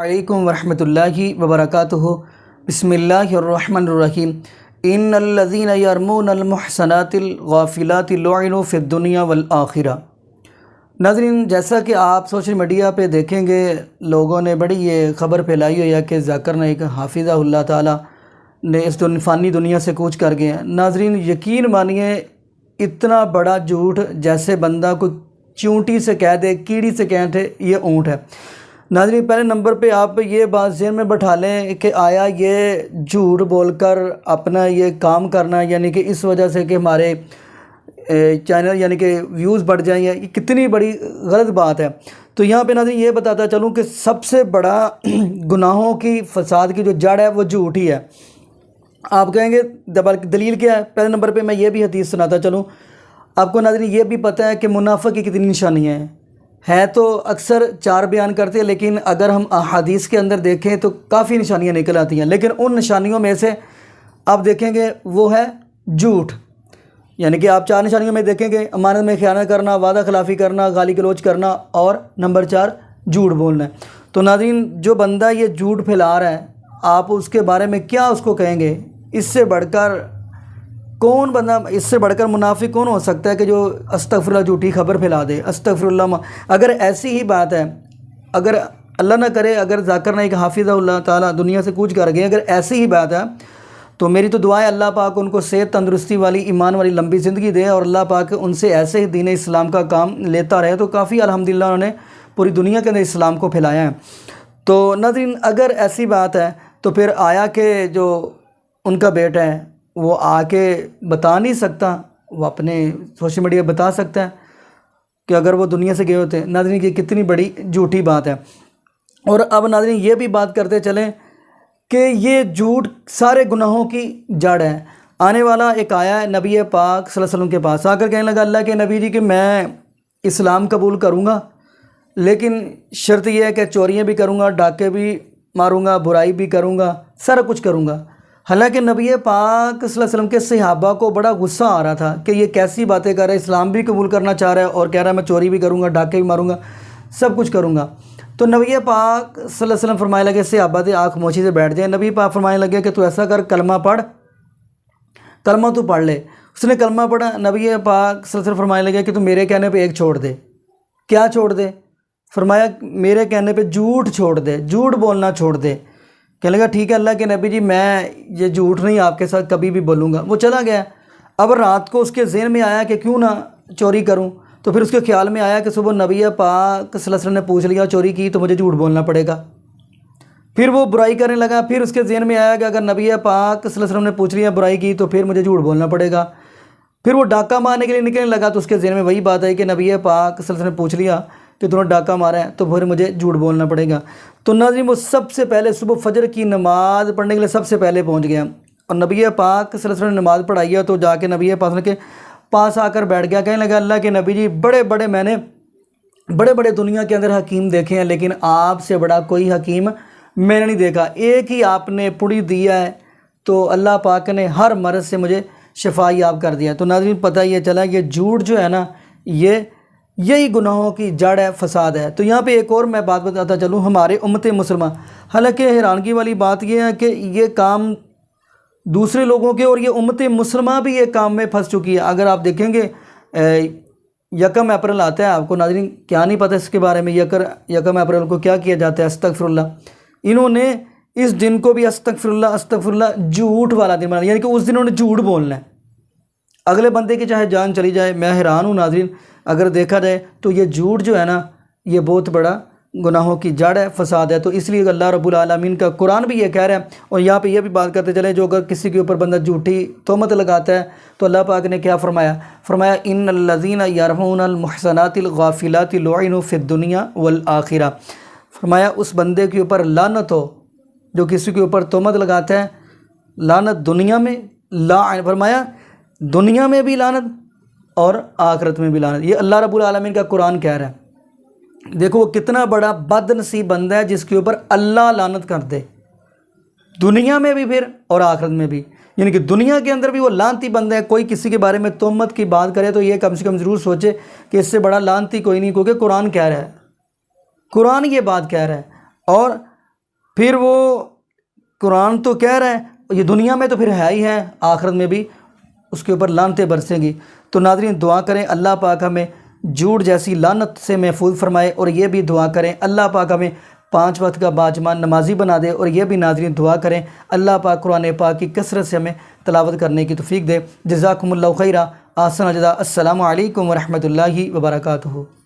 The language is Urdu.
علیکم ورحمۃ اللہ وبرکاتہ۔ بسم اللہ الرحمن الرحیم۔ ان الذین یرمون المحصنات الغافلات لعنوا فی الدنیا والآخرہ۔ ناظرین، جیسا کہ آپ سوشل میڈیا پہ دیکھیں گے، لوگوں نے بڑی یہ خبر پھیلائی ہوئی ہے کہ ذاکر نائک حافظہ اللہ تعالیٰ نے اس فانی دنیا سے کوچ کر گئے ہیں۔ ناظرین، یقین مانیے، اتنا بڑا جھوٹ جیسے بندہ کوئی چونٹی سے کہہ دے، کیڑی سے کہتے یہ اونٹ ہے۔ ناظرین، پہلے نمبر پہ آپ یہ بات ذہن میں بٹھا لیں کہ آیا یہ جھوٹ بول کر اپنا یہ کام کرنا، یعنی کہ اس وجہ سے کہ ہمارے چینل یعنی کہ ویوز بڑھ جائیں، یہ کتنی بڑی غلط بات ہے۔ تو یہاں پہ ناظرین یہ بتاتا چلوں کہ سب سے بڑا گناہوں کی فساد کی جو جڑ ہے وہ جھوٹ ہی ہے۔ آپ کہیں گے دلیل کیا ہے؟ پہلے نمبر پہ میں یہ بھی حدیث سناتا چلوں۔ آپ کو ناظرین یہ بھی پتہ ہے کہ منافق کی کتنی نشانیاں ہیں تو اکثر 4 بیان کرتے ہیں، لیکن اگر ہم احادیث کے اندر دیکھیں تو کافی نشانیاں نکل آتی ہیں۔ لیکن ان نشانیوں میں سے آپ دیکھیں گے وہ ہے جھوٹ، یعنی کہ آپ 4 نشانیوں میں دیکھیں گے: امانت میں خیانت کرنا، وعدہ خلافی کرنا، گالی گلوچ کرنا، اور نمبر 4 جھوٹ بولنا ہے۔ تو ناظرین، جو بندہ یہ جھوٹ پھیلا رہا ہے، آپ اس کے بارے میں کیا اس کو کہیں گے؟ اس سے بڑھ کر کون بندہ، اس سے بڑھ کر منافق کون ہو سکتا ہے کہ جو استغفر اللہ جھوٹی خبر پھیلا دے؟ استغفر اللہ۔ اگر ایسی ہی بات ہے، اگر اللہ نہ کرے، اگر ذاکر نائک حافظہ اللہ تعالیٰ دنیا سے کوچ کر گئے، اگر ایسی ہی بات ہے تو میری تو دعا ہے اللہ پاک ان کو صحت، تندرستی والی، ایمان والی لمبی زندگی دے، اور اللہ پاک ان سے ایسے ہی دین اسلام کا کام لیتا رہے۔ تو کافی الحمدللہ انہوں نے پوری دنیا کے اندر اسلام کو پھیلایا ہے۔ تو ناظرین، اگر ایسی بات ہے تو پھر آیا کہ جو ان کا بیٹا ہے وہ آ کے بتا نہیں سکتا، وہ اپنے سوشل میڈیا بتا سکتا ہے کہ اگر وہ دنیا سے گئے ہوتے ہیں؟ ناظرین، یہ کتنی بڑی جھوٹی بات ہے۔ اور اب ناظرین یہ بھی بات کرتے چلیں کہ یہ جھوٹ سارے گناہوں کی جڑ ہے۔ آنے والا ایک آیا ہے نبی پاک صلی اللہ علیہ وسلم کے پاس، آ کر کہنے لگا اللہ کے نبی جی کہ میں اسلام قبول کروں گا، لیکن شرط یہ ہے کہ چوریاں بھی کروں گا، ڈاکے بھی ماروں گا، برائی بھی کروں گا، سارا کچھ کروں گا۔ حالانکہ نبی پاک صلی اللہ علیہ وسلم کے صحابہ کو بڑا غصہ آ رہا تھا کہ یہ کیسی باتیں کر رہا ہے، اسلام بھی قبول کرنا چاہ رہا ہے اور کہہ رہا ہے میں چوری بھی کروں گا، ڈاکے بھی ماروں گا، سب کچھ کروں گا۔ تو نبی پاک صلی اللہ علیہ وسلم فرمانے لگے، صحابہ تھے آنکھ موچی سے بیٹھ جائیں، نبی پاک فرمانے لگے کہ تو ایسا کر، کلمہ پڑھ، کلمہ تو پڑھ لے۔ اس نے کلمہ پڑھا۔ نبی پاک صلی اللہ علیہ وسلم فرمانے لگے کہ تو میرے کہنے پہ ایک چھوڑ دے۔ کیا چھوڑ دے؟ فرمایا میرے کہنے پہ جھوٹ چھوڑ دے، جھوٹ بولنا چھوڑ دے۔ کہنے لگا ٹھیک ہے اللہ کے نبی جی، میں یہ جھوٹ نہیں آپ کے ساتھ کبھی بھی بولوں گا۔ وہ چلا گیا۔ اب رات کو اس کے ذہن میں آیا کہ کیوں نہ چوری کروں، تو پھر اس کے خیال میں آیا کہ صبح نبی پاک صلی اللہ علیہ وسلم نے پوچھ لیا چوری کی تو مجھے جھوٹ بولنا پڑے گا۔ پھر وہ برائی کرنے لگا، پھر اس کے ذہن میں آیا کہ اگر نبی پاک صلی اللہ علیہ وسلم نے پوچھ لیا برائی کی تو پھر مجھے جھوٹ بولنا پڑے گا۔ پھر وہ ڈاکہ مارنے کے لیے نکلنے لگا، تو اس کے ذہن میں وہی بات آئی کہ نبی پاک صلی اللہ علیہ وسلم نے پوچھ لیا کہ تم نے ڈاکہ مارا ہے تو پھر مجھے جھوٹ بولنا پڑے گا۔ تو ناظرین، وہ سب سے پہلے صبح فجر کی نماز پڑھنے کے لیے سب سے پہلے پہنچ گیا، اور نبی پاک صلی اللہ علیہ وسلم نے نماز پڑھائی ہے تو جا کے نبی پاک کے پاس آ کر بیٹھ گیا۔ کہنے لگا اللہ کے نبی جی، میں نے بڑے بڑے دنیا کے اندر حکیم دیکھے ہیں، لیکن آپ سے بڑا کوئی حکیم میں نے نہیں دیکھا۔ ایک ہی آپ نے پڑی دیا ہے تو اللہ پاک نے ہر مرض سے مجھے شفا یاب کر دیا۔ تو ناظرین، پتہ یہ چلا یہ جھوٹ جو ہے نا، یہی گناہوں کی جڑ ہے، فساد ہے۔ تو یہاں پہ ایک اور میں بات بتاتا چلوں، ہمارے امت مسلمہ، حالانکہ حیرانگی والی بات یہ ہے کہ یہ کام دوسرے لوگوں کے، اور یہ امت مسلمہ بھی یہ کام میں پھنس چکی ہے۔ اگر آپ دیکھیں گے 1 اپریل آتا ہے، آپ کو ناظرین کیا نہیں پتہ اس کے بارے میں؟ 1 اپریل کو کیا کیا جاتا ہے؟ استغفر اللہ۔ انہوں نے اس دن کو بھی استغفر اللہ جھوٹ والا دن بنا، یعنی کہ اس دن انہوں نے جھوٹ بولنا ہے، اگلے بندے کی چاہے جان چلی جائے۔ میں حیران ہوں ناظرین، اگر دیکھا جائے تو یہ جھوٹ جو ہے نا، یہ بہت بڑا گناہوں کی جڑ ہے، فساد ہے۔ تو اس لیے اللہ رب العالمین کا قرآن بھی یہ کہہ رہا ہے، اور یہاں پہ یہ بھی بات کرتے چلے، جو اگر کسی کے اوپر بندہ جھوٹی تہمت لگاتا ہے تو اللہ پاک نے کیا فرمایا ان الذین یرمون المحصنات الغافلات لعنوا فی الدنیا والآخرہ۔ فرمایا اس بندے کے اوپر لعنت ہو جو کسی کے اوپر تہمت لگاتا ہے، لعنت دنیا میں، فرمایا دنیا میں بھی لعنت اور آخرت میں بھی لعنت۔ یہ اللہ رب العالمین کا قرآن کہہ رہا ہے۔ دیکھو وہ کتنا بڑا بد نصیب بندہ ہے جس کے اوپر اللہ لعنت کر دے، دنیا میں بھی پھر اور آخرت میں بھی، یعنی کہ دنیا کے اندر بھی وہ لعنتی بندہ ہے۔ کوئی کسی کے بارے میں تہمت کی بات کرے تو یہ کم سے کم ضرور سوچے کہ اس سے بڑا لعنتی کوئی نہیں، کیونکہ قرآن کہہ رہا ہے، قرآن یہ بات کہہ رہا ہے۔ اور پھر وہ قرآن تو کہہ رہا ہے، یہ دنیا میں تو پھر ہے ہی ہے، آخرت میں بھی اس کے اوپر لعنتیں برسیں گی۔ تو ناظرین دعا کریں اللہ پاک ہمیں جھوٹ جیسی لعنت سے محفوظ فرمائے، اور یہ بھی دعا کریں اللہ پاک ہمیں 5 وقت کا باجمان نمازی بنا دے، اور یہ بھی ناظرین دعا کریں اللہ پاک قرآن پاک کی کثرت سے ہمیں تلاوت کرنے کی توفیق دے۔ جزاکم اللہ خیرہ، احسن الجزاء۔ السلام علیکم ورحمۃ اللہ وبرکاتہ۔